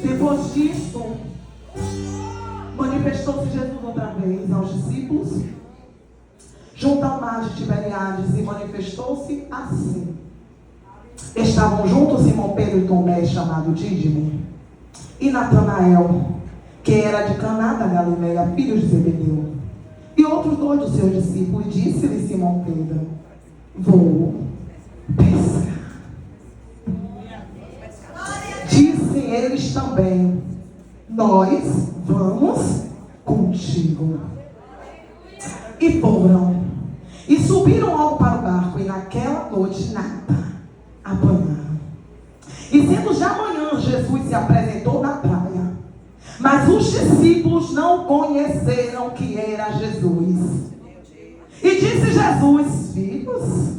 Depois disso, manifestou-se Jesus outra vez aos discípulos, junto ao mar de Tiberiades, e manifestou-se assim. Estavam juntos Simão Pedro e Tomé, chamado Dídimo, e Natanael, que era de Caná da Galileia, filho de Zebedeu, e outros dois dos seus discípulos. E disse-lhe Simão Pedro: vou pescar. Dizem eles também: nós vamos contigo. E foram, e subiram logo para o barco, e naquela noite nada apanharam. E sendo já manhã, Jesus se apresentou na praia, mas os discípulos não conheceram que era Jesus. E disse Jesus: filhos,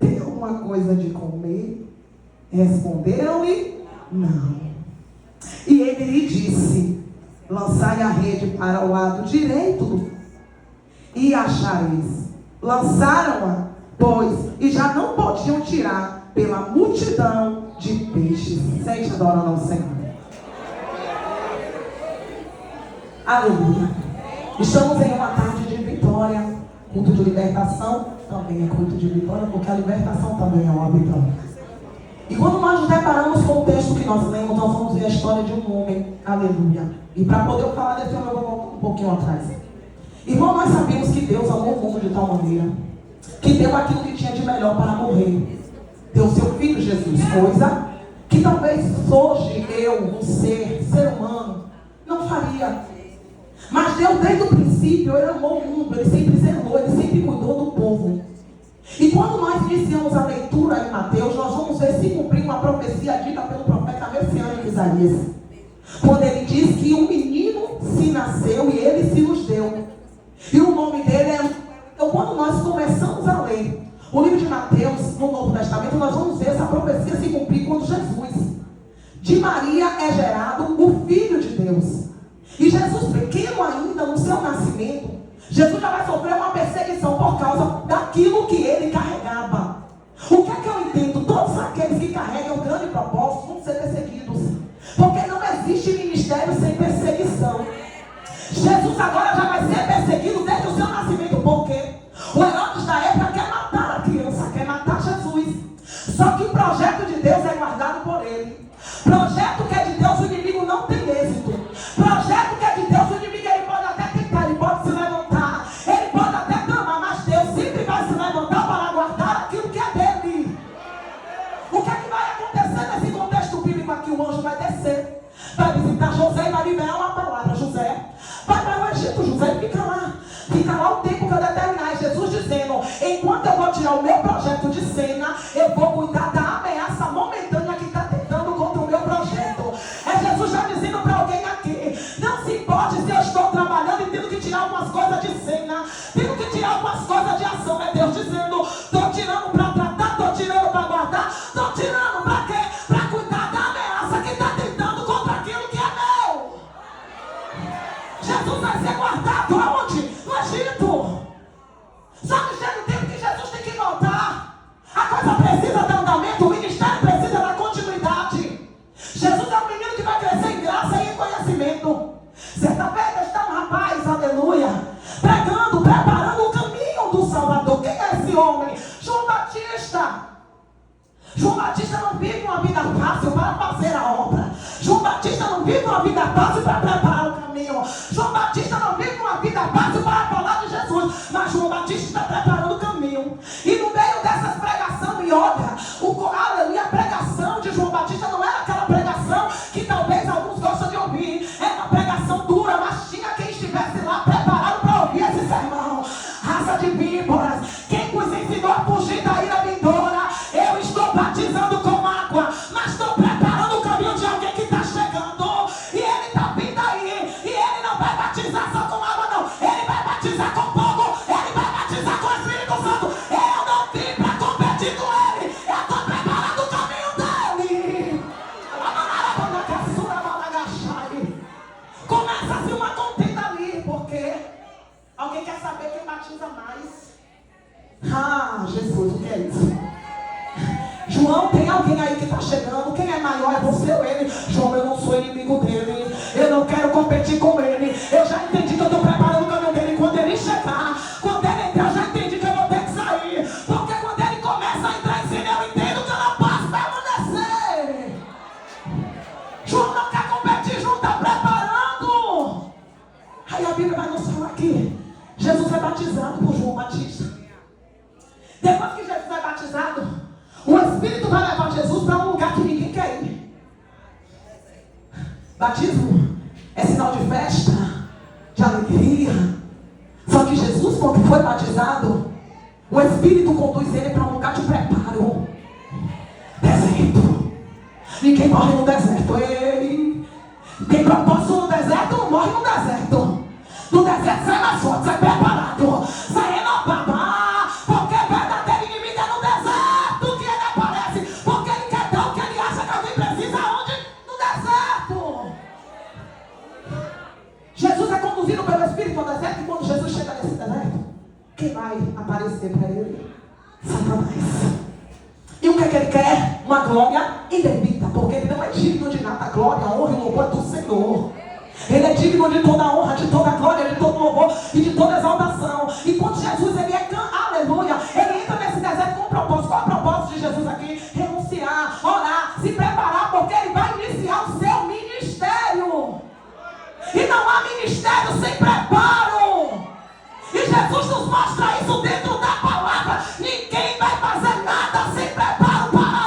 tem alguma coisa de comer? Responderam-lhe: não. E ele lhe disse: lançai a rede para o lado direito do barco, e achareis. Lançaram-a, pois, e já não podiam tirar pela multidão de peixes. Sente adorando ao Senhor. Aleluia. Estamos em uma tarde de vitória. Culto de libertação também é culto de vitória, porque a libertação também é uma vitória. E quando nós nos deparamos com o texto que nós lemos, nós vamos ver a história de um homem. Aleluia. E para poder falar desse homem, eu vou voltar um pouquinho atrás. Irmão, nós sabemos que Deus amou o mundo de tal maneira que deu aquilo que tinha de melhor para morrer. Deu seu filho Jesus, coisa que talvez hoje eu, você, ser humano, não faria. Mas Deus, desde o princípio, Ele amou o mundo, Ele sempre zelou, Ele sempre cuidou do povo. E quando nós iniciamos a leitura em Mateus, nós vamos ver se cumprir uma profecia dita pelo profeta messiânico Isaías, quando ele diz que um menino se nasceu e ele se nos deu, e o nome dele é... Então, quando nós começamos a ler o livro de Mateus no Novo Testamento, nós vamos ver essa profecia se cumprir quando Jesus, de Maria, é gerado o Filho de Deus. E Jesus, pequeno ainda no seu nascimento, Jesus já vai sofrer uma perseguição por causa daquilo que ele carregava. O que é que eu entendo? Todos aqueles que carregam grande propósito vão ser perseguidos, porque não existe ministério sem perseguição. Jesus agora já vai ser perseguido desde o seu nascimento, porque o Herodes da época quer matar a criança, quer matar Jesus. Só que o projeto de Deus é guardado por ele. Projeto que é de Deus, o inimigo não tem êxito. Projeto que é de Deus, o inimigo ele pode até tentar, ele pode se levantar, ele pode até clamar, mas Deus sempre vai se levantar para guardar aquilo que é dele. O que é que vai acontecer nesse contexto bíblico aqui? O anjo vai descer, vai visitar José e vai liberar uma palavra. José, vai para o Egito, José, fica lá o tempo que eu determinar. E Jesus dizendo: enquanto eu vou tirar o meu projeto de cena, eu vou cuidar da ameaça momentânea que está tentando contra o meu projeto. É Jesus já dizendo para alguém aqui: não se importe se eu estou trabalhando e tendo que tirar algumas coisas de cena, tendo que tirar algumas coisas de ação. É Deus dizendo: estou tirando para tratar, estou tirando para guardar, estou tirando para quê? Para cuidar da ameaça que está tentando contra aquilo que é meu. Jesus vai ser guardado aonde? No Egito. Só que chega o tempo que Jesus tem que voltar. A coisa precisa dar andamento, o ministério precisa da continuidade. Jesus é um menino que vai crescer em graça e em conhecimento. Certa vez está um rapaz, aleluia, pregando, preparando o caminho do Salvador. Quem é esse homem? João Batista. João Batista não vive uma vida fácil para fazer a obra. João Batista não vive uma vida fácil para preparar o caminho. João Batista não vive uma vida fácil para falar de Jesus. Mas João Batista está preparando o caminho. E no meio dessas pregações, e olha, aleluia, a pregação de João Batista não era aquela pregação que talvez alguns gostam de ouvir. Era uma pregação dura, mas tinha quem estivesse lá preparado para ouvir esse sermão. Raça de víboras, quem vos ensinou a fugir da ira vindoura? Eu estou batizando com água. você ou ele. João, eu não sou inimigo dele. Eu não quero competir com ele. Eu já entendi que eu estou preparando o caminho dele. Quando ele chegar, quando ele entrar, eu já entendi que eu vou ter que sair. Porque quando ele começa a entrar em cena, eu entendo que eu não posso permanecer. João não quer competir, João está preparando. Aí a Bíblia vai nos falar que Jesus é batizado por João Batista. Depois que Jesus é batizado, o Espírito vai levar Jesus para um lugar que ninguém quer ir. Batismo é sinal de festa, de alegria. Só que Jesus, quando foi batizado, o Espírito conduz ele para um lugar de preparo. Deserto. Ninguém morre no deserto. Ei. Tem propósito no deserto, não morre no deserto. No deserto sai mais forte, sai preparado, sai renovado. Porque o verdadeiro inimigo é no deserto que ele aparece. Porque ele quer dar o que ele acha que alguém precisa. Onde? No deserto. Jesus é conduzido pelo Espírito ao deserto. E quando Jesus chega nesse deserto, quem vai aparecer para ele? Satanás. E o que é que ele quer? Uma glória indevida. Porque ele não é digno de nada. A glória, a honra e o louvor é do Senhor. Ele é digno de toda a honra, de toda a glória, de todo louvor e de toda exaltação. E quando Jesus, ele é aleluia, ele entra nesse deserto com um propósito. Qual é o propósito de Jesus aqui? Renunciar, orar, se preparar, porque ele vai iniciar o seu ministério. E não há ministério sem preparo. E Jesus nos mostra isso dentro da palavra. Ninguém vai fazer nada sem preparo para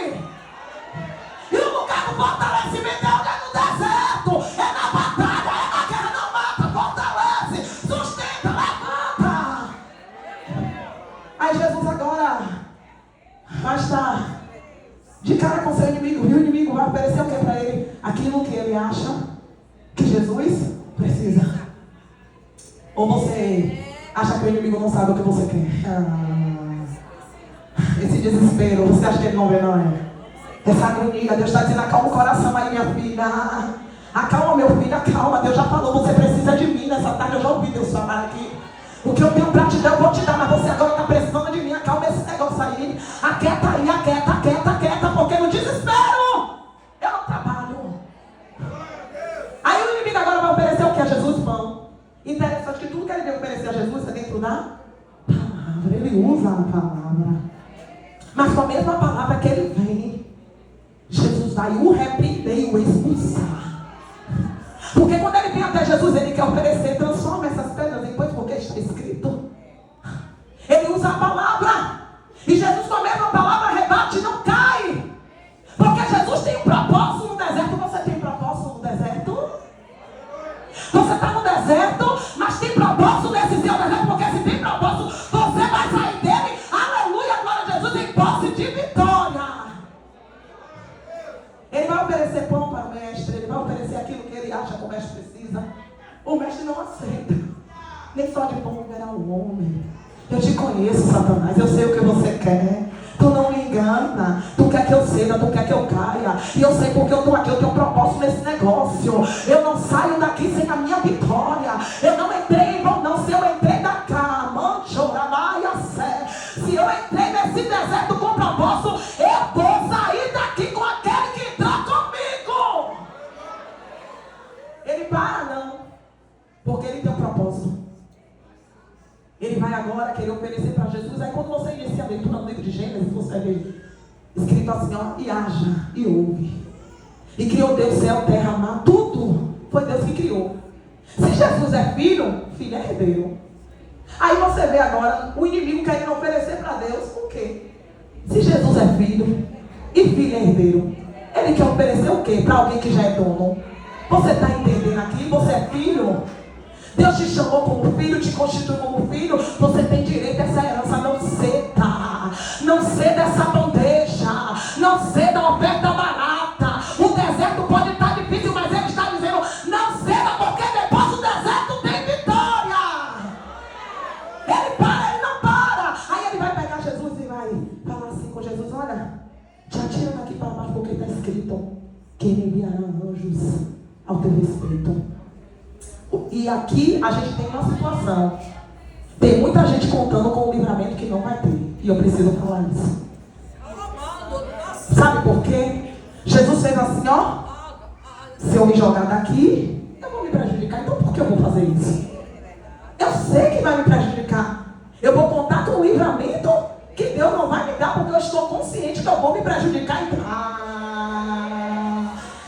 ele. E o lugar do fortalecimento é onde? É no deserto. É na batalha, é na guerra. Não mata, fortalece, sustenta, levanta. Aí Jesus agora vai estar de cara com seu inimigo. E o inimigo vai oferecer o que para ele? Aquilo que ele acha que Jesus precisa. Ou você acha que o inimigo não sabe o que você quer? Esse desespero, você acha que ele não vê, não é? Essa agonia, Deus está dizendo, acalma o coração aí, minha filha. Acalma, meu filho, acalma. Deus já falou, você precisa de mim nessa tarde. Eu já ouvi Deus falar aqui. O que eu tenho para te dar, eu vou te dar. Mas você agora está precisando de mim. Acalma esse negócio aí. Aquieta aí, aquieta. Porque no desespero, eu não trabalho. Aí o inimigo agora vai oferecer o que a Jesus? Pão. Interessante que tudo que ele veio oferecer a Jesus é dentro da palavra. Ele usa a palavra. Mas com a mesma palavra que ele vem, Jesus vai o repreender e o expulsar. Porque quando ele vem até Jesus, ele quer oferecer, transforma essas pedras em pães, porque está escrito. Ele usa a palavra. E Jesus com a mesma palavra rebate e não cai. Porque Jesus tem um propósito no deserto. Você tem propósito no deserto? Você está no deserto, mas tem propósito nesse seu deserto, porque se tem propósito, você vai sair dele, aleluia, glória a Jesus, em posse de vitória. Ele vai oferecer pão para o mestre, ele vai oferecer aquilo que ele acha que o mestre precisa. O mestre não aceita, nem só de pão verá o homem. Eu te conheço, Satanás, eu sei o que você quer. Tu não me engana, tu quer que eu ceda, tu quer que eu caia. E eu sei porque eu estou aqui, eu tenho um propósito nesse negócio. Eu não saio daqui sem a minha vitória. Eu não entrei em vão, não. Se eu entrei da cama, se eu entrei nesse deserto com propósito, eu vou sair daqui com aquele que entrou comigo. Ele para não, porque ele tem um propósito. Ele vai agora querer oferecer para Jesus. Aí quando você inicia a leitura no livro de Gênesis, você vê escrito assim, ó, e haja, e ouve. E criou Deus céu, terra, mar, tudo. Foi Deus que criou. Se Jesus é filho, filho é herdeiro. Aí você vê agora o inimigo querendo oferecer para Deus o quê? Se Jesus é filho e filho é herdeiro, ele quer oferecer o quê? Para alguém que já é dono. Você está entendendo aqui? Você é filho? Deus te chamou como filho, te constituiu como filho. Você tem direito a essa herança. Não ceda. Não ceda essa bandeja. Não ceda a oferta barata. O deserto pode estar difícil, mas ele está dizendo, não ceda, porque depois do deserto tem vitória. Ele para, ele não para. Aí ele vai pegar Jesus e vai falar assim com Jesus, olha, já tira daqui para baixo, porque está escrito que ele enviará anjos ao teu respeito. E aqui a gente tem uma situação. Tem muita gente contando com um livramento que não vai ter. E eu preciso falar isso. Sabe por quê? Jesus fez assim, ó. Se eu me jogar daqui, eu vou me prejudicar. Então por que eu vou fazer isso? Eu sei que vai me prejudicar. Eu vou contar com o livramento que Deus não vai me dar, porque eu estou consciente que eu vou me prejudicar.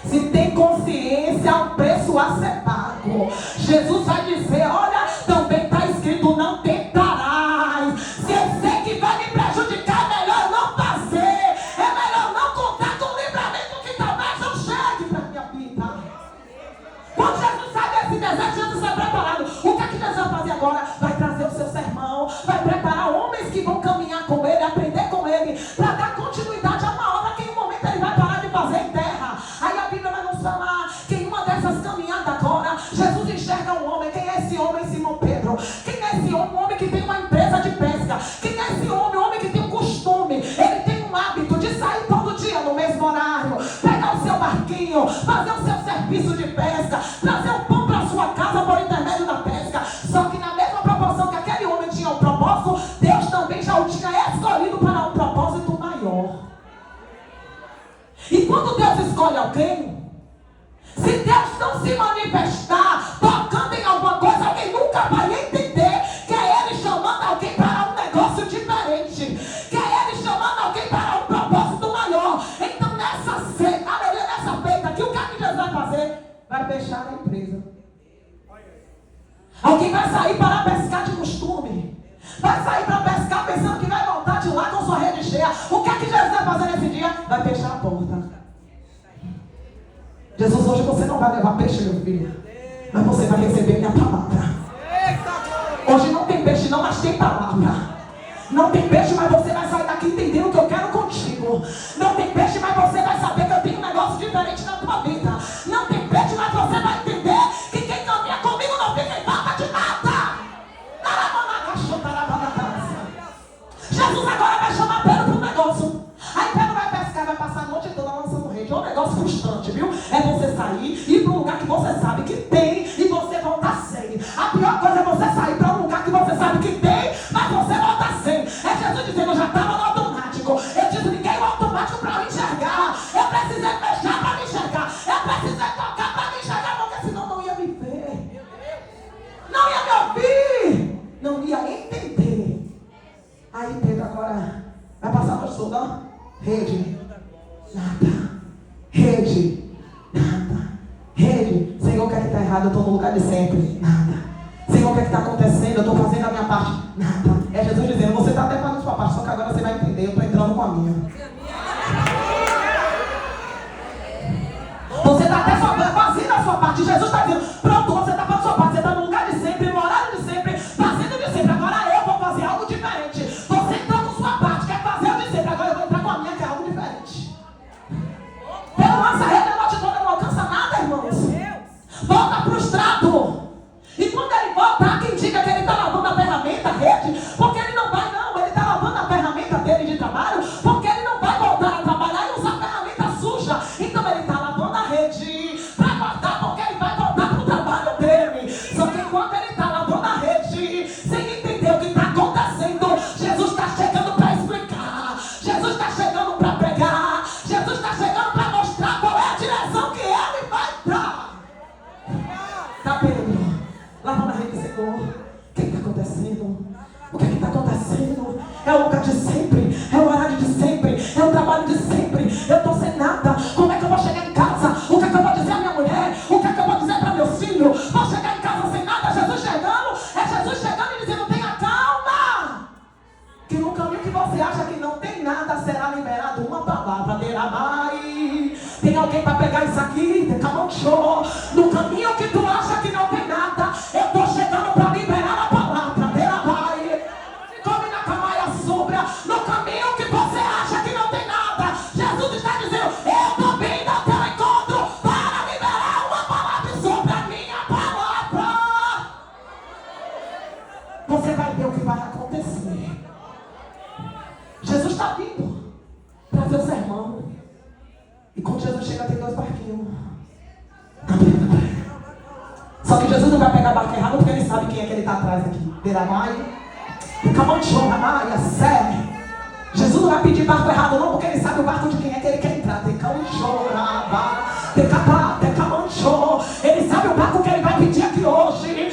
Se tem consciência, há um preço a ser pago. Jesus vai dizer, olha, também está escrito, não tentarás. Se eu sei que vai me prejudicar, é melhor não fazer. É melhor não contar com o livramento que talvez não chegue para a minha vida. Quando Jesus sai desse deserto, Jesus está preparado. O que é que Jesus vai fazer agora? Vai trazer o seu sermão, vai preparar homens que vão caminhar com ele, aprender com ele, para dar continuidade a uma obra que em um momento ele vai parar de fazer em terra. Aí a Bíblia vai nos falar que em uma dessas caminhadas agora, Jesus enxerga um homem. Quem é esse homem? Simão Pedro. Quem é esse homem? Um homem que tem uma empresa de pesca. Quem é esse homem? Um homem que tem um costume, ele tem um hábito de sair todo dia no mesmo horário, pegar o seu barquinho, fazer o seu serviço de pesca, trazer o pão para a sua casa por intermédio da pesca. Só que na mesma proporção que aquele homem tinha um propósito, Deus também já o tinha escolhido para um propósito maior. E quando Deus escolhe alguém, se Deus não se manifestar tocando em alguma coisa, alguém nunca vai entender que é Ele chamando alguém para um negócio diferente, que é Ele chamando alguém para um propósito maior. Então nessa feita, aleluia, nessa feita aqui, o que é que Deus vai fazer? Vai fechar a empresa. Alguém vai sair para pescar de costume, vai sair para pescar pensando que vai voltar de lá com sua rede cheia. O que é que Jesus vai fazer nesse dia? Vai fechar a porta. Jesus, hoje você não vai levar peixe, meu filho, mas você vai receber minha palavra. Hoje não tem peixe não, mas tem palavra. Não tem peixe, mas você vai sair daqui entendendo o que eu quero contigo. Não tem peixe, mas você vai saber que eu tenho um negócio diferente na tua vida. Não tem peixe, mas você vai entender que quem caminha comigo não fica em falta de nada. Jesus agora vai chamar Pedro para um negócio. Aí Pedro vai pescar, vai passar a noite toda lançando rede. É um negócio frustrante, viu? É você sair, ir para um lugar que você sabe que tem e você voltar sem. A pior coisa é você sair para um lugar que você sabe que tem, mas você volta sem. É Jesus dizendo, eu já estava no automático. Eu desliguei o automático para me enxergar. Eu precisei fechar para me enxergar. Eu precisei tocar para me enxergar, porque senão não ia me ver. Não ia me ouvir. Não ia entender. Aí Pedro agora vai passar a noite toda, ó. Rede, nada. Rede, nada. Rede, Senhor, o que é que está errado? Eu estou no lugar de sempre. Nada. Senhor, o que é que está acontecendo? Eu estou fazendo a minha parte. Nada. É Jesus dizendo, você está até fazendo a sua parte, só que agora você vai entender, eu estou entrando com a minha. Você está até fazendo a sua parte. Jesus está dizendo, pronto, você está fazendo a sua parte. Você está no lugar de sempre, no horário de sempre, fazendo de sempre. Agora eu vou fazer algo diferente. Você entrou com sua parte, quer fazer o de sempre. Agora eu vou entrar com a minha, que é algo diferente. Pelo lança rede, a noite toda não alcança nada, irmãos. Volta frustrado. E quando ele volta, há quem diga que ele está lavando a ferramenta, a rede, porque ele não vai, não. Ele está lavando a ferramenta dele de trabalho, porque ele não vai voltar a trabalhar e usar a ferramenta suja. Então ele está lavando a rede para guardar, porque ele vai voltar para o trabalho dele. Só que enquanto ele está lavando a rede, sem entender o que está acontecendo, Jesus está chegando para explicar. Jesus está chegando para pregar. Jesus está chegando para mostrar qual é a direção que ele vai dar. Tá, Pedro? Lavando a rede, Senhor. O que está acontecendo? O que está acontecendo? É o lugar de sempre, é o horário de sempre, é o trabalho de sempre. Eu estou sem nada. Como é que eu vou chegar em casa? O que é que eu vou dizer à minha mulher? O que é que eu vou dizer para meus filhos? Vou chegar em casa sem nada. Jesus chegando, é Jesus chegando e dizendo, tenha calma. Que no caminho que você acha que não tem nada, será liberado uma palavra dele. Tem alguém para pegar isso aqui? No caminho que tu acha que não tem nada, eu estou chegando para liberar a palavra dele. Come na camaia sombra. No caminho que você acha que não tem nada, Jesus está dizendo, eu estou vindo ao teu encontro para liberar uma palavra sobre a minha palavra. Você vai ver o que vai acontecer. Jesus está vindo trazer o sermão. E quando Jesus chega, tem dois barquinhos. Só que Jesus não vai pegar barco errado, porque ele sabe quem é que ele está atrás aqui. Jesus Jesus não vai pedir barco errado não, porque ele sabe o barco de quem é que ele quer entrar. Ele sabe o barco que ele vai pedir aqui hoje. Ele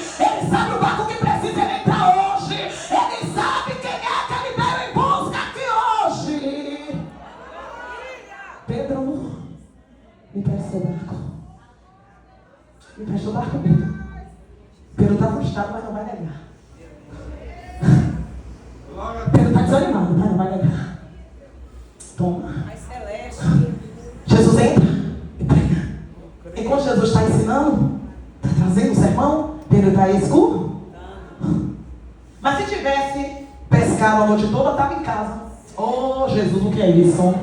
sabe o barco que precisa ele entrar hoje. Ele sabe quem é que ele veio em busca aqui hoje. Pedro, me presta o barco. Me presta o barco, Pedro. Pedro está frustrado, mas não vai negar. Pedro está desanimado, mas não vai negar. Toma. Jesus entra e prega. Enquanto Jesus está ensinando, está trazendo o sermão, Pedro está escuro. Mas se tivesse pescado a noite toda, estava em casa. Oh, Jesus, o que é isso?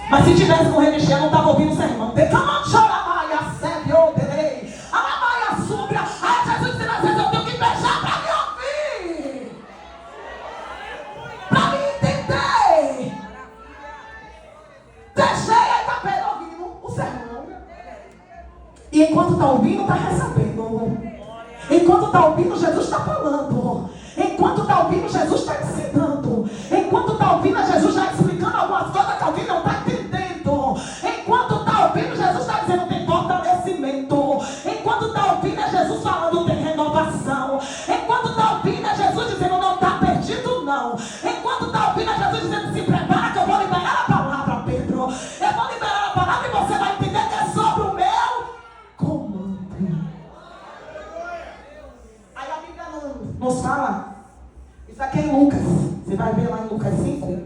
Mas se tivesse com religião, não estava ouvindo o sermão. Declamando, choramaia, sebe, oderei. Alamaia, súbia. Aí Jesus disse, às vezes eu tenho que beijar para me ouvir. Para me entender. Deixei aí está Pedro ouvindo o sermão. E enquanto está ouvindo, está recebendo. Enquanto está ouvindo, Jesus está falando. Enquanto está ouvindo, Jesus está ensinando. Enquanto está ouvindo, Jesus está explicando algumas coisas que alguém não está entendendo. Enquanto está ouvindo, Jesus está dizendo tem fortalecimento. Enquanto está ouvindo, é Jesus falando tem renovação. Enquanto está ouvindo, é Jesus dizendo não está perdido não. Enquanto está ouvindo, é Jesus dizendo se prepara que eu vou liberar a palavra, Pedro. Eu vou liberar a palavra e você vai entender que é sobre o meu comando. Aí a Bíblia nos fala, isso aqui é em Lucas, você vai ver lá em Lucas 5,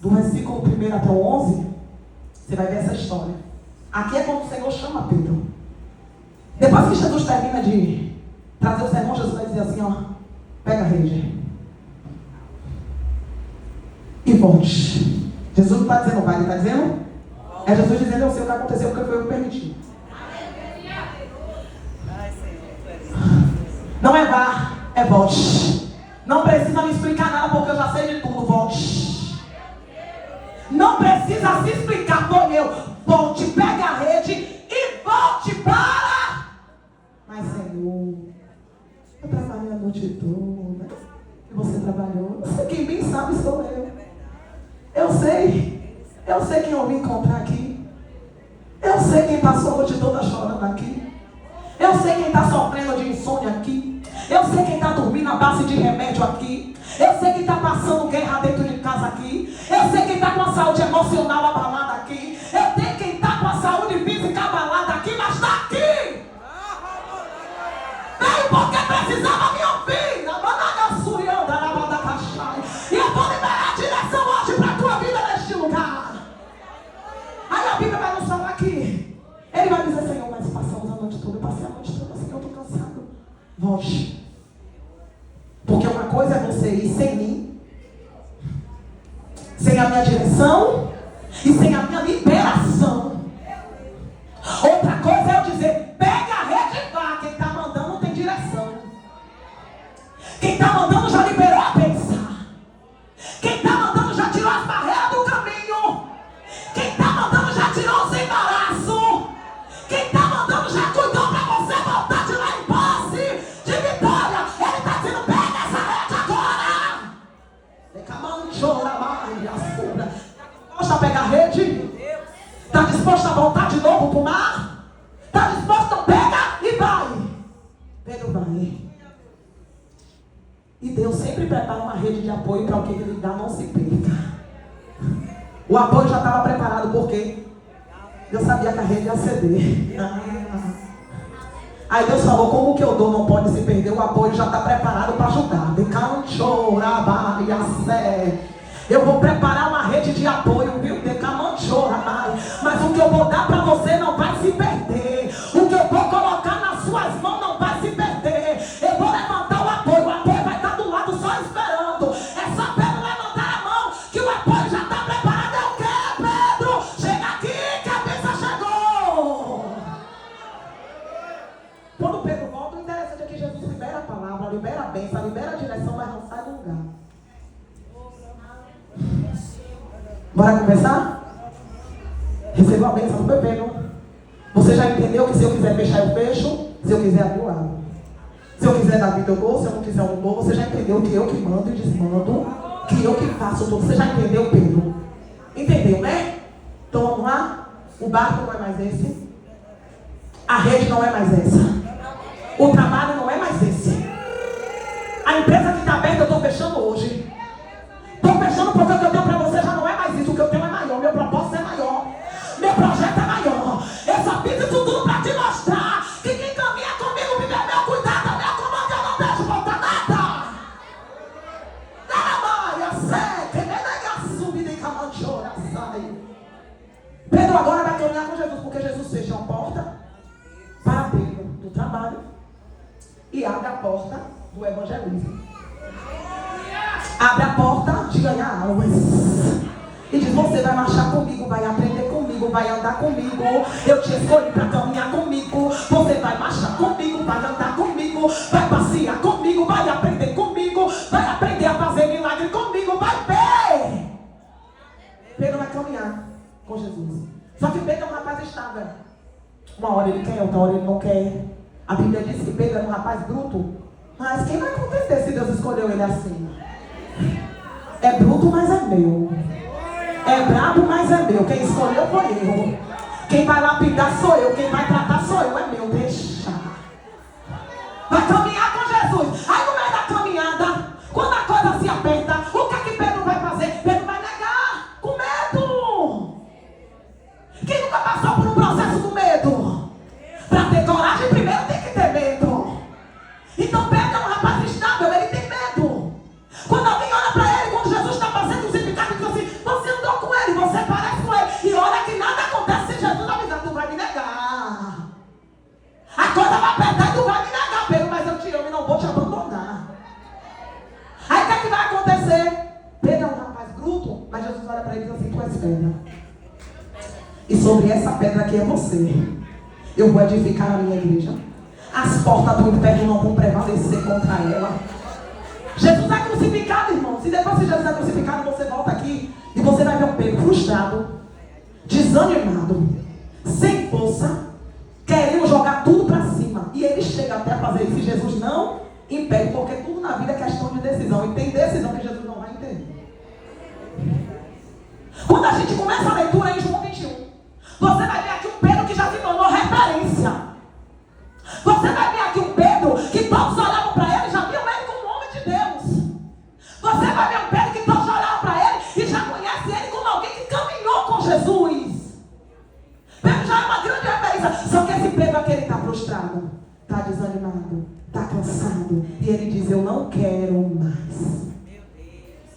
do versículo 1 até o 11, você vai ver essa história. Aqui é quando o Senhor chama Pedro. Depois que Jesus termina de trazer o sermão, Jesus vai dizer assim, ó, pega a rede e volte. Jesus não está dizendo vai, ele está dizendo, é Jesus dizendo eu sei o que aconteceu porque foi eu que permiti. Não é vá, é volte. Não precisa me explicar nada porque eu já sei de tudo, volte. Não precisa se explicar, foi eu. Volte, pega a rede e volte para. Mas Senhor, eu trabalhei a noite toda. E você trabalhou. Eu sei quem bem sabe sou eu. Eu sei quem eu vim encontrar aqui. Eu sei quem passou a noite toda chorando aqui. Eu sei quem está sofrendo de insônia aqui. Eu sei quem está dormindo à base de remédio aqui. Eu sei quem está passando guerra dentro de casa aqui. Eu sei quem está com a saúde emocional abalada aqui. Eu sei quem está com a saúde física abalada aqui, mas está aqui. Veio porque precisava me ouvir. E eu vou liberar a direção hoje para a tua vida neste lugar. Aí a Bíblia vai nos falar aqui. Ele vai dizer, Senhor, mas passamos a noite toda. Eu passei a noite toda, Senhor, eu estou cansado. Volte. Porque uma coisa é você ir sem mim, sem a minha direção e sem a minha liberação. Outra coisa é eu dizer, pega a rede e vá. Quem está mandando não tem direção. Quem está mandando já liberou a bênção. Quem está mandando já tirou as barreiras do caminho. Quem está mandando já tirou os embaraços. Quem está mandando já cuidou para você voltar de lá em posse de vitória. Ele está dizendo, pega essa rede agora. Está disposto a pegar a rede? Está disposto a voltar de novo para o mar? Está disposto? Então pega e vai. Pedro vai. E Deus sempre prepara uma rede de apoio para o que ele dá não se perca. O apoio já estava preparado porque Deus sabia que a rede ia ceder. Aí Deus falou, como o que eu dou não pode se perder, o apoio já está preparado para ajudar. Eu vou preparar uma rede de apoio, viu? Mas o que eu vou dar para você não vai se perder. O que eu vou colocar nas suas mãos não vai se perder. Eu vou levantar o apoio vai estar do lado só esperando. É só Pedro levantar a mão que o apoio já está preparado. É o quê, Pedro? Chega aqui que a bênção chegou. Quando Pedro volta, o interessante é que Jesus libera a palavra, libera a bênção, libera a direção, mas não sai do lugar. Bora conversar? Recebeu a bênção do Pedro. Você já entendeu que se eu quiser fechar, eu fecho? Se eu quiser abrir, eu abro. Se eu quiser dar vida, eu dou. Se eu não quiser, eu não dou. Você já entendeu que eu que mando e desmando Que eu que faço tudo. Você já entendeu, Pedro? Entendeu, né? Então vamos lá. O barco não é mais esse. A rede não é mais essa. O trabalho não é mais esse. A empresa que está aberta eu estou fechando hoje. Estou fechando porque o que eu tenho para você já não é mais isso. O que eu tenho é maior. Meu propósito é maior. Meu projeto é maior. Eu só fiz isso tudo para te mostrar que quem caminha comigo vive meu cuidado, meu comando, eu não deixo faltar nada. Pedro agora vai caminhar com Jesus, porque Jesus fecha a porta para Pedro do trabalho e abre a porta do evangelismo. Abre a porta de ganhar almas. E diz, você vai marchar comigo, vai aprender comigo, vai andar comigo. Eu te escolhi para caminhar comigo. Você vai marchar comigo, vai andar comigo, vai passear comigo, vai aprender comigo, vai aprender a fazer milagre comigo, vai ver. Pedro vai caminhar com Jesus. Só que Pedro é um rapaz estável. Uma hora ele quer, outra hora ele não quer. A Bíblia diz que Pedro é um rapaz bruto. Mas quem vai acontecer se Deus escolheu ele assim? É bruto, mas é meu. É brabo, mas é meu. Quem escolheu foi eu. Quem vai lapidar sou eu. Quem vai tratar sou eu. É meu. Deixa. Vai caminhar com Jesus. Aí no meio da caminhada, quando a coisa se aperta, o que é que Pedro vai fazer? Pedro vai negar com medo. Quem nunca passou por um processo do medo? Para ter coragem, primeiro tem que ter medo. Então Pedro é um rapaz estável, ele tem medo. Quando alguém olha para ele, quando Jesus está fazendo crucificado, e diz assim, você andou com ele, você parece com ele, e olha que nada acontece se Jesus avisar, tu vai me negar. A coisa vai apertar e tu vai me negar, Pedro, mas eu te amo e não vou te abandonar. Aí o que é que vai acontecer? Pedro é um rapaz bruto, mas Jesus olha para ele e diz assim, tu és pedra. E sobre essa pedra aqui é você. Eu vou edificar a minha igreja. As portas do inferno não vão prevalecer contra ela. Jesus é crucificado, irmãos. E depois que Jesus é crucificado, você volta aqui e você vai ver um Pedro frustrado, desanimado, sem força, querendo jogar tudo para cima. E ele chega até a fazer isso e Jesus não impede, porque tudo na vida é questão de decisão. E tem decisão que Jesus não vai entender. Quando a gente começa a leitura em João 21, você vai ver aqui um Pedro que já se tornou referência. Você vai ver aqui um Pedro que todos olhavam para ele e já viam ele como um homem de Deus. Você vai ver um Pedro que todos olhavam para ele e já conhece ele como alguém que caminhou com Jesus. Pedro já é uma grande referência. Só que esse Pedro aqui, ele está frustrado, está desanimado, está cansado. E ele diz, eu não quero mais.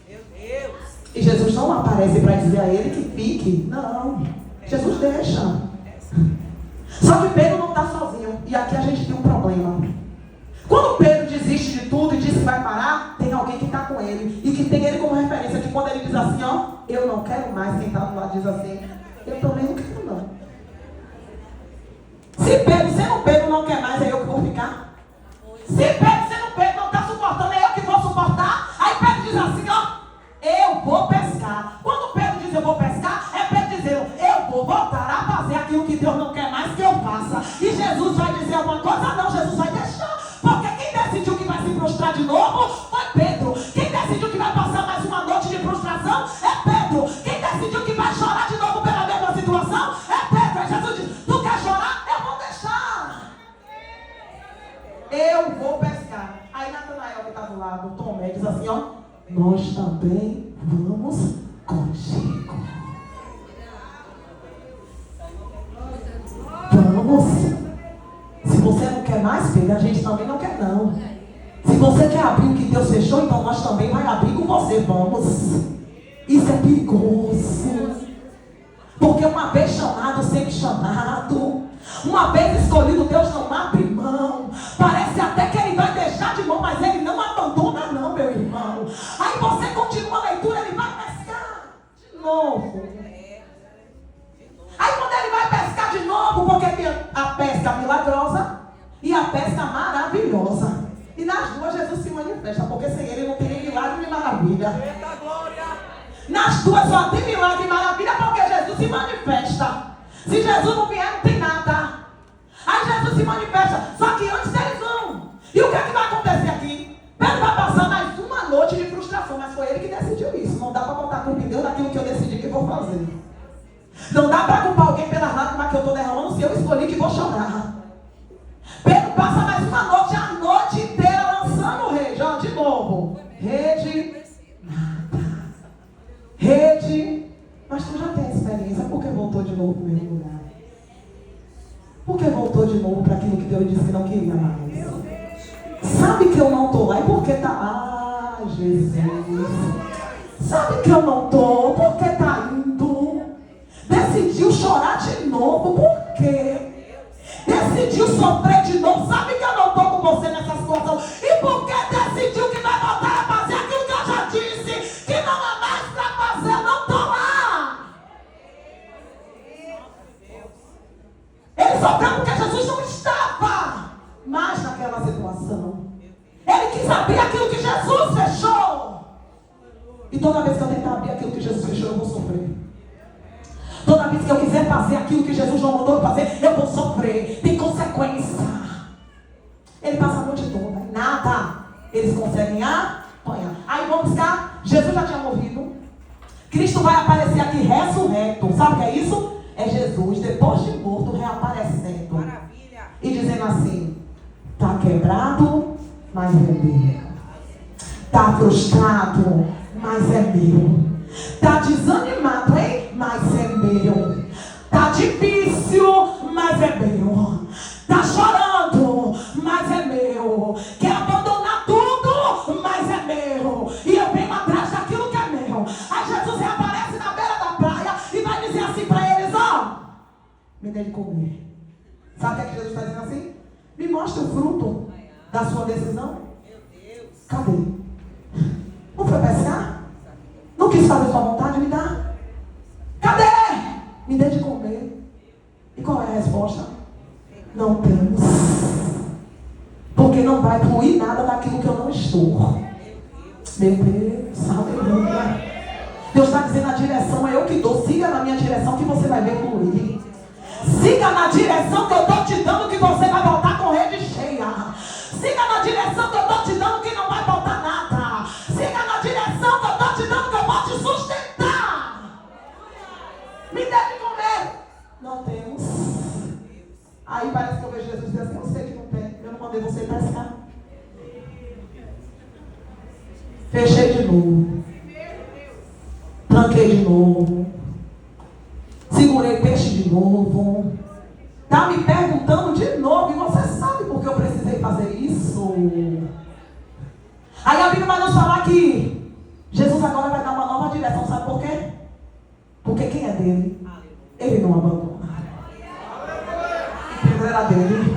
Meu Deus. E Jesus não aparece para dizer a ele que fique. Não. Jesus deixa. Só que Pedro não está sozinho. E aqui a gente tem um problema. Quando Pedro desiste de tudo e diz que vai parar, tem alguém que está com ele. E que tem ele como referência. Que quando ele diz assim, ó, eu não quero mais. Quem está do lado diz assim, eu também não quero não. Se Pedro, sendo Pedro não quer mais, é eu que vou ficar. Se Pedro, sendo Pedro, não está suportando, é eu que vou suportar. Aí Pedro diz assim, ó, eu vou pescar. Quando Pedro diz eu vou pescar, é Pedro dizendo, eu vou voltar a fazer aquilo que Deus não quer mais que eu faça. E Jesus vai dizer alguma coisa? Não, Jesus vai deixar. Porque quem decidiu que vai se frustrar de novo foi Pedro. Quem decidiu que vai passar mais uma noite de frustração é Pedro. Quem decidiu que vai chorar de novo pela mesma situação é Pedro. Aí Jesus diz, tu quer chorar? Eu vou deixar. Eu vou pescar. Aí Natanael que está do lado, Tomé, diz assim, ó, nós também vamos contigo. Vamos. Se você não quer mais, Pedro, a gente também não quer não. Se você quer abrir o que Deus fechou, então nós também vamos abrir com você. Vamos. Isso é perigoso. Porque uma vez chamado, sempre chamado. Uma vez escolhido, Deus não abre mão. Parece até que ele vai deixar de mão, mas ele não abandona não, meu irmão. Aí você continua a leitura, ele vai pescar de novo. Aí quando ele vai pescar de novo, porque tem a pesca milagrosa e a pesca maravilhosa. E nas duas Jesus se manifesta, porque sem ele não tem nem milagre nem maravilha. Nas duas só tem milagre e maravilha, porque Jesus se manifesta. Se Jesus não vier, não tem nada. Aí Jesus se manifesta, só que antes eles vão. E o que é que vai acontecer aqui? Pedro vai passar mais uma noite de frustração, mas foi ele que decidiu Não dá para culpar alguém pelas lágrimas que eu estou derramando se eu escolhi que vou chorar. Pedro passa mais uma noite, a noite inteira lançando rede. Ó, de novo. Rede, nada. Rede. Mas tu já tem experiência. Por que voltou de novo para o mesmo lugar? Por que voltou de novo para aquilo que Deus disse que não queria mais? Sabe que eu não estou lá e por que está lá? Jesus. Sabe que eu não estou, por que está indo? Decidiu chorar de novo, por quê? Decidiu sofrer de novo, sabe que eu não estou com você nessa situação. E por que decidiu que vai voltar a fazer aquilo que eu já disse? Que não há mais para fazer, eu não estou lá. Ele sofreu porque Jesus não estava mais naquela situação. Ele quis abrir aquilo que Jesus fechou. E toda vez que eu tentar abrir aquilo que Jesus fechou, eu vou sofrer. Toda vez que eu quiser fazer aquilo que Jesus não mandou fazer, eu vou sofrer. Tem consequência. Ele passa a noite toda, nada. Eles conseguem apanhar. Aí vamos buscar. Jesus já tinha morrido. Cristo vai aparecer aqui ressurreto. Sabe o que é isso? É Jesus, depois de morto, reaparecendo. Maravilha. E dizendo assim: está quebrado, mas é meu. Está frustrado, mas é meu. Está desanimado, hein? Mas é meu. Está difícil, mas é meu. Está chorando, mas é meu. Quer abandonar tudo, mas é meu. E eu venho atrás daquilo que é meu. Aí Jesus reaparece na beira da praia e vai dizer assim para eles: ó, me dê de comer. Sabe o que Jesus está dizendo assim? Me mostra o fruto da sua decisão. Cadê? Não foi pescar? Não quis fazer sua vontade? Me dá. Cadê? Me dê de comer. E qual é a resposta? Não temos. Porque não vai fluir nada daquilo que eu não estou. Meu Deus, aleluia. Deus está dizendo: a direção é eu que dou. Siga na minha direção que você vai ver fluir. Siga na direção que eu estou te dando, que você vai voltar com rede cheia. Siga na direção que eu estou te dando, que não vai faltar nada. Siga na direção que eu estou te dando, que eu vou te sustentar. Me dê de comer. Não temos. Aí parece que eu vejo Jesus dizendo: eu sei que não tem. Eu não mandei você pescar. Fechei de novo. Tranquei de novo. Segurei peixe de novo. Está me perguntando de novo. E você sabe por que eu precisei fazer isso? Aí a Bíblia vai nos falar que Jesus agora vai dar uma nova direção. Sabe por quê? Porque quem é dele, ele não abandona. Pedro era dele.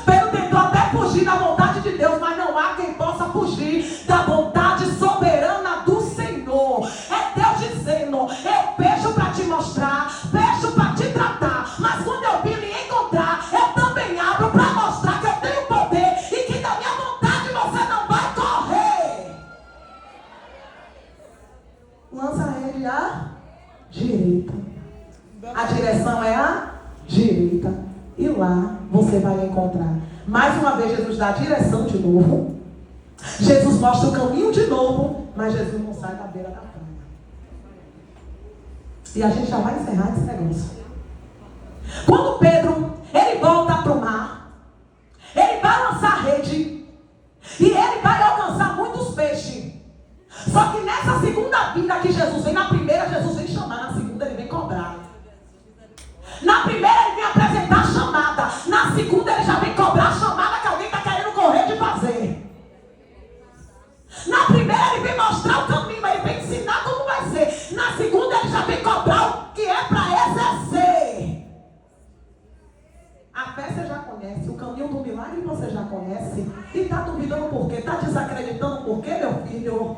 Pedro tentou até fugir da vontade de Deus, mas não há quem possa fugir da vontade soberana do Senhor. É Deus dizendo: eu fecho para te mostrar, fecho para te tratar, mas quando eu vir lhe encontrar, eu também abro para mostrar que eu tenho poder e que da minha vontade você não vai correr. Lança a rede à direita. A direção é à direita. E lá você vai encontrar. Mais uma vez Jesus dá a direção de novo. Jesus mostra o caminho de novo. Mas Jesus não sai da beira da praia. E a gente já vai encerrar esse negócio. Quando Pedro, ele volta para o mar, ele vai lançar a rede e ele vai alcançar muitos peixes. Só que nessa segunda vinda que Jesus vem, na primeira Jesus vem chamar, na segunda ele vem cobrar. Na primeira ele vem apresentar a chamada, na segunda ele já vem cobrar a chamada que alguém está querendo correr de fazer. Na primeira ele vem mostrar o caminho, ele vem ensinar como vai ser. Na segunda ele já vem cobrar o que é para exercer. A fé você já conhece, o caminho do milagre você já conhece. E está duvidando por quê? Está desacreditando por quê, meu filho?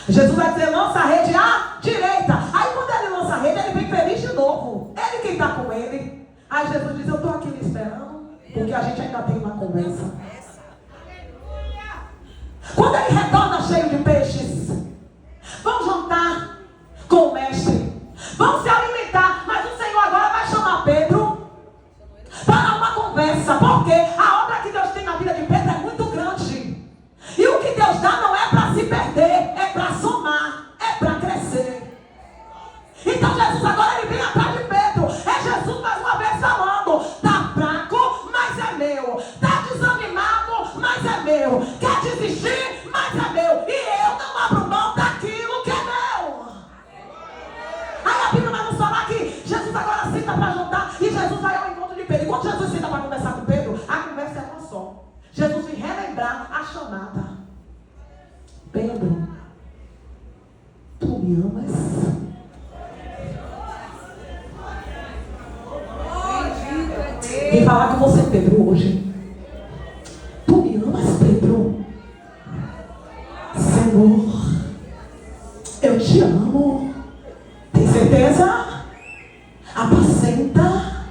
Jesus vai dizer: lança a rede à direita. Aí quando ele lança a rede, ele vem feliz de novo. Ele quem está com ele. Aí Jesus diz: eu estou aqui me esperando, porque a gente ainda tem uma conversa. Quando ele retorna cheio de peixes, vão jantar com o mestre, vão se alimentar. Mas o Senhor agora vai chamar Pedro para uma conversa. Porque a obra que Deus tem na vida de Pedro é muito grande. E o que Deus dá não é para se perder, é para somar, é para crescer. Então Jesus agora senta para jantar e Jesus vai ao encontro de Pedro. E quando Jesus senta para conversar com Pedro, a conversa é uma só. Jesus vem relembrar a chamada. Pedro, tu me amas? Vim falar com você, Pedro, hoje. Tu me amas, Pedro? Senhor, eu te amo. Tem certeza? Apacenta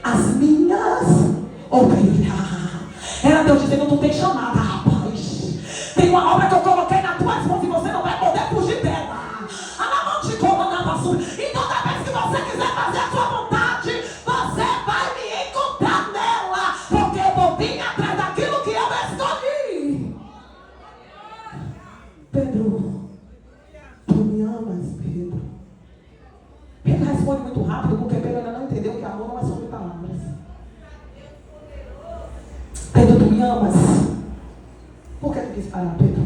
as minhas ovelhas. Era Deus dizendo: tu tem chamada, rapaz. Tem uma obra que eu coloquei nas tuas mãos e você não vai poder fugir dela. E toda vez que você quiser fazer a sua vontade, você vai me encontrar nela, porque eu vou vir atrás daquilo que eu escolhi. Pedro, tu me amas, Pedro? Pedro responde muito rápido, porque Pedro ainda não entendeu que amor não é sobre palavras. Pedro, tu me amas? Por que tu quis parar, Pedro?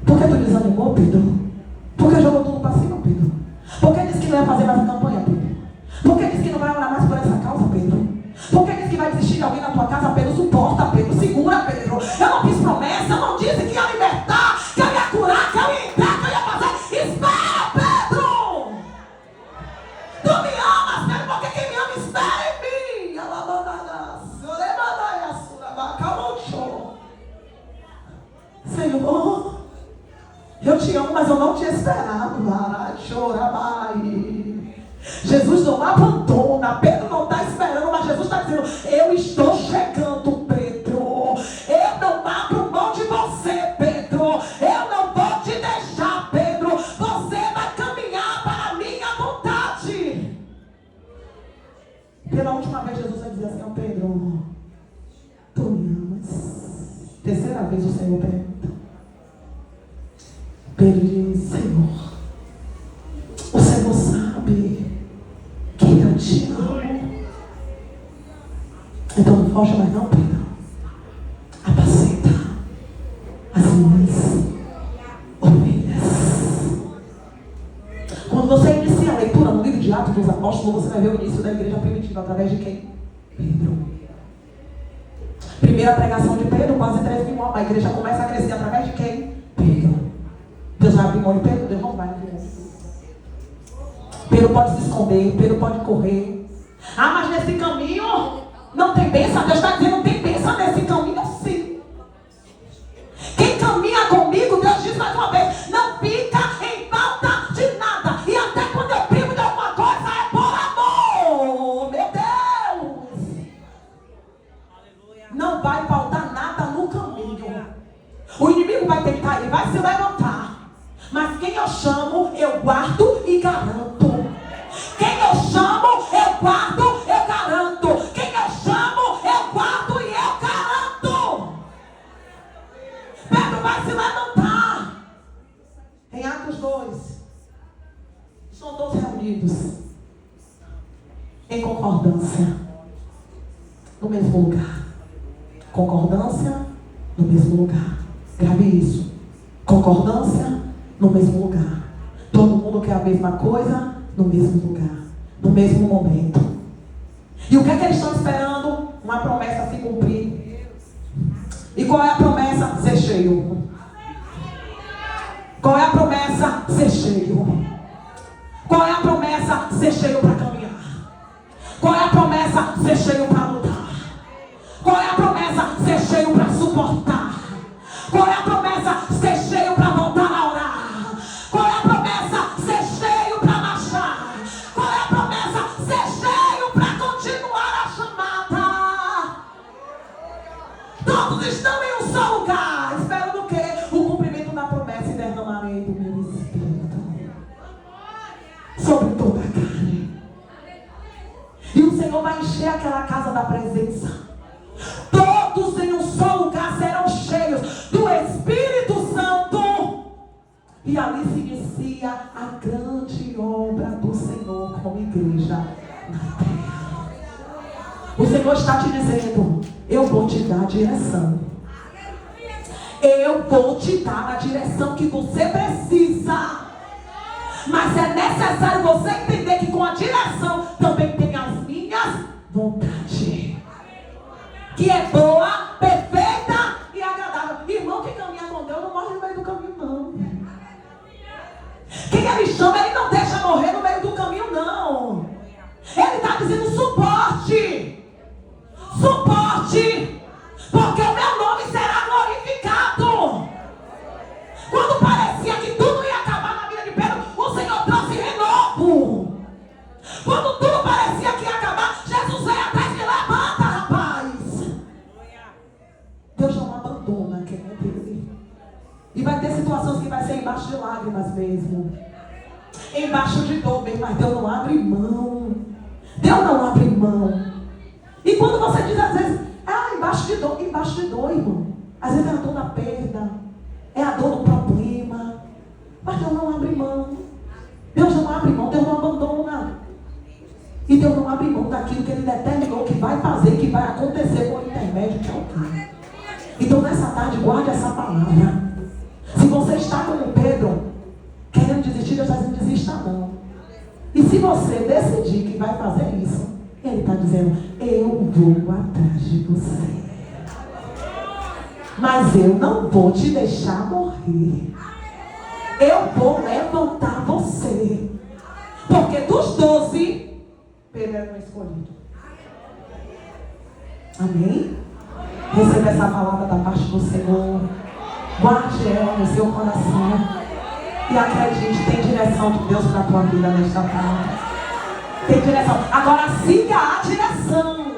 Por que tu desanimou, Pedro? Por que jogou tudo para cima, Pedro? Por que disse que não ia fazer mais campanha, Pedro? Por que disse que não vai orar mais por essa causa, Pedro? Por que disse que vai desistir de alguém na tua casa, Pedro? Suporta, Pedro. Segura, Pedro. Eu não fiz promessa, eu não disse que ia libertar, que eu ia curar, que eu ia entrar, que eu ia fazer. Espera, Pedro! Tu me amas, Pedro, porque quem me ama espera em mim. Senhor, eu te amo, mas eu não te esperava. Jesus não abandona. Pedro não está esperando, mas Jesus está dizendo: eu estou chegando, Pedro. Eu não abro mão de você, Pedro. Eu não vou te deixar, Pedro. Você vai caminhar para a minha vontade. Pela última vez Jesus vai dizer assim: ó, Pedro, tu me amas? Terceira vez o Senhor pergunta. Pedro diz: Senhor, o Senhor sabe que eu te amo. Então não foge mais não, Pedro. Apacenta as minhas ovelhas. Quando você inicia a leitura no livro de Atos dos Apóstolos, você vai ver o início da igreja primitiva através de quem? Pedro. Primeira pregação de Pedro, quase 3 mil almas. A igreja começa a crescer através de quem? Pedro. Deus vai abrir mão de Pedro? Deus não vai abrir mão. Pedro pode se esconder, Pedro pode correr. Ah, mas nesse caminho não tem bênção. Deus está dizendo: não tem bênção nesse caminho, sim. Quem caminha comigo, Deus diz mais uma vez: não fica em falta de nada. E até quando eu privo de alguma coisa, é por amor. Meu Deus! Não vai faltar nada no caminho. O inimigo vai tentar, ele vai se levantar. Mas quem eu chamo, eu guardo e garanto. Quem eu chamo, eu guardo, eu garanto. Quem eu chamo, eu guardo e eu garanto. Pedro vai se levantar. Em Atos 2, são todos reunidos em concordância, no mesmo lugar. Concordância no mesmo lugar. Grave isso. Concordância no mesmo lugar. Todo mundo quer a mesma coisa no mesmo lugar, no mesmo momento. E o que é que eles estão esperando? Uma promessa se cumprir. E qual é a promessa? Ser cheio. Qual é a promessa? Ser cheio. Qual é a promessa? Ser cheio para caminhar. Qual é a promessa? Ser cheio para lutar. Qual é a promessa? Ser cheio para suportar. Qual é a promessa? Ser cheio para voltar a orar. Qual é a promessa? Ser cheio para marchar. Qual é a promessa? Ser cheio para continuar a chamada. Todos estão em um só lugar, esperando o quê? O cumprimento da promessa: e derramarei do meu Espírito sobre toda a carne. E o Senhor vai encher aquela casa da presença. Todos em um só lugar serão cheios do Espírito Santo. E ali se inicia a grande obra do Senhor como igreja na terra. O Senhor está te dizendo: eu vou te dar a direção. Eu vou te dar a direção que você precisa. Mas é necessário você entender que com a direção também tem as minhas vontades. Que é boa, perfeita e agradável. Irmão que caminha com Deus não morre no meio do caminho, não. Quem ele chama, ele não deixa morrer no meio do caminho, não. Ele está dizendo suporte. Suporte. Porque o meu nome será glorificado. Quando parecia que tudo ia acabar na vida de Pedro, o Senhor trouxe renovo. Quando tudo parecia que ia acabar, Jesus veio atrás e levanta, rapaz. Deus não abandona quem é dele. E vai ter situações que vai ser embaixo de lágrimas mesmo. Embaixo de dor mesmo, mas Deus não abre mão. Deus não abre mão. E quando você diz às vezes, embaixo de dor, irmão. Às vezes é a dor da perda, é a dor do problema. Mas Deus não abre mão. Deus não abre mão, Deus não abandona. E Deus não abre mão daquilo que Ele determinou que vai fazer, que vai acontecer por intermédio de alguém. Então nessa tarde, guarde essa palavra. Se você está como Pedro, querendo desistir, Deus está dizendo, desista não. E se você decidir que vai fazer isso, Ele está dizendo, eu vou atrás de você. Mas eu não vou te deixar morrer. Eu vou levantar você. Porque dos 12, Pedro era um escolhido. Amém? Receba essa palavra da parte do Senhor. Guarde ela no seu coração. E acredite, tem direção de Deus para a tua vida nesta tarde. Tem direção. Agora siga a direção.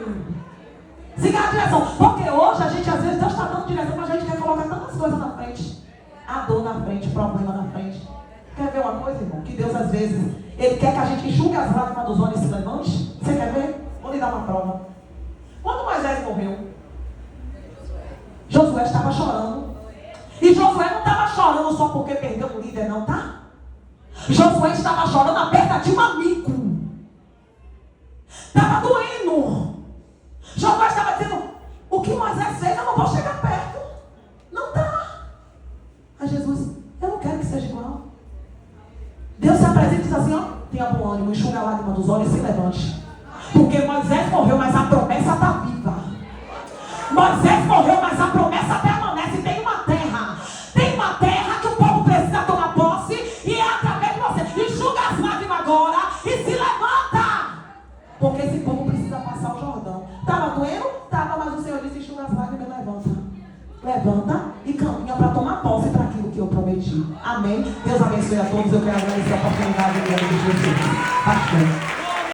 Siga a direção. Porque hoje a gente, às vezes, Deus está dando direção, mas a gente quer colocar tantas coisas na frente. A dor na frente, o problema na frente. Quer ver uma coisa, irmão? Que Deus, às vezes, Ele quer que a gente enxugue as lágrimas dos olhos e se levante. Você quer ver? Vou lhe dar uma prova. Quando Moisés morreu, Josué estava chorando. E Josué não estava chorando só porque perdeu um líder, não, tá? Josué estava chorando a perda de um amigo. Estava doendo. Josué estava dizendo, o que Moisés fez, eu não vou chegar perto. Não dá. A Jesus, eu não quero que seja igual. Deus se apresenta e diz assim, ó, tenha bom ânimo, enxuga a lágrima dos olhos e se levante. Porque Moisés morreu, mas a promessa está viva. Moisés morreu, mas a promessa permanece. Tem uma terra. Tem uma terra que o povo precisa tomar posse. E é através de você. Enxuga as lágrimas agora e se levanta. Porque esse povo precisa passar o Jordão. Estava doendo? Estava, mas o Senhor disse, enxuga as lágrimas e levanta. Levanta e caminha para tomar posse para aquilo que eu prometi. Amém? Deus abençoe a todos. Eu quero agradecer a oportunidade de Jesus. Pastor.